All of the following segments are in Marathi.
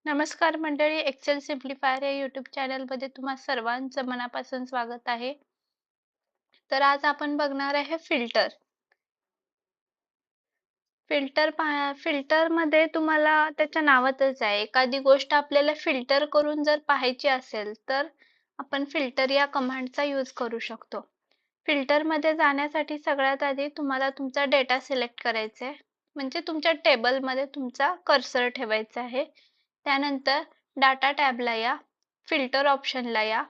नमस्कार मंडळी, एक्सेल सिम्प्लिफायर या यूट्यूब चॅनलमध्ये तुम्हा सर्वांचं मनापासून स्वागत आहे. तर आज आपण बघणार आहे फिल्टर. फिल्टरमध्ये तुम्हाला त्याच्या नावातच आहे. एखादी गोष्ट आपल्याला फिल्टर करून जर पाहायची असेल, तर आपण फिल्टर या कमांडचा यूज करू शकतो. फिल्टरमध्ये जाण्यासाठी सगळ्यात आधी तुम्हाला तुमचा डेटा सिलेक्ट करायचा आहे. म्हणजे तुमच्या टेबलमध्ये तुमचा कर्सर ठेवायचा आहे. त्यानंतर डाटा टॅबला या, फिल्टर ऑप्शनला या.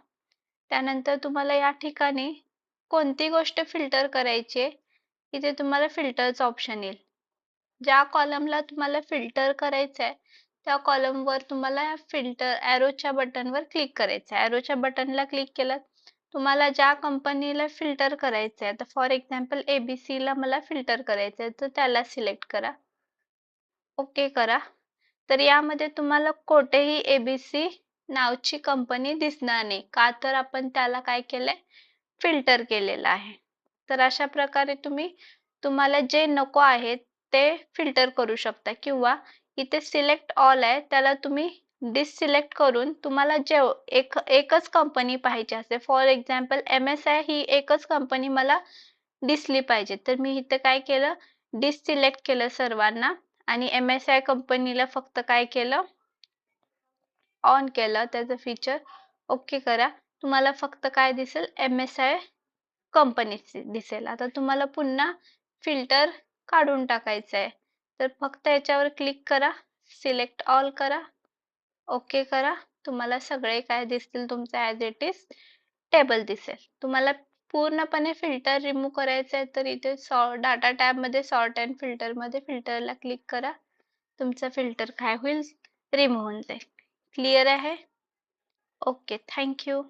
त्यानंतर तुम्हाला या ठिकाणी कोणती गोष्ट फिल्टर करायची आहे, इथे तुम्हाला फिल्टरचं ऑप्शन येईल. ज्या कॉलमला तुम्हाला फिल्टर करायचं आहे, त्या कॉलमवर तुम्हाला फिल्टर ॲरोच्या बटनवर क्लिक करायचं आहे. ॲरोच्या बटनला क्लिक केलं, तुम्हाला ज्या कंपनीला फिल्टर करायचं आहे, तर फॉर एक्झाम्पल ABCला मला फिल्टर करायचं आहे, तर त्याला सिलेक्ट करा. ओके करा. तर यामध्ये तुम्हाला कोठेही ABC नावची कंपनी दिसणार नाही. का तर आपण त्याला काय केलंय? फिल्टर केलेलं आहे. तर अशा प्रकारे तुम्हाला जे नको आहे ते फिल्टर करू शकता किंवा इथे सिलेक्ट ऑल आहे त्याला तुम्ही डिससिलेक्ट करून तुम्हाला एकच कंपनी पाहिजे असेल, फॉर एक्झाम्पल MSI ही एकच कंपनी मला दिसली पाहिजे, तर मी इथे काय केलं? डिससिलेक्ट केलं सर्वांना आणि MSI कंपनीला फक्त काय केलं? ऑन केलं त्याचं फीचर. ओके करा. तुम्हाला फक्त काय दिसेल? MSI कंपनी दिसेल. आता तुम्हाला पुन्हा फिल्टर काढून टाकायचं आहे, तर फक्त याच्यावर क्लिक करा, सिलेक्ट ऑल करा, ओके करा. तुम्हाला सगळे काय दिसतील? तुमचं ॲज इट इज टेबल दिसेल. तुम्हाला पूर्णपणे फिल्टर रिमूव्ह करायचं आहे, तर इथे डाटा टॅबमध्ये सॉर्ट अँड फिल्टरमध्ये फिल्टरला क्लिक करा. तुमचं फिल्टर काय होईल? रिमूव्ह होऊन जाईल. क्लिअर आहे? Okay, thank you.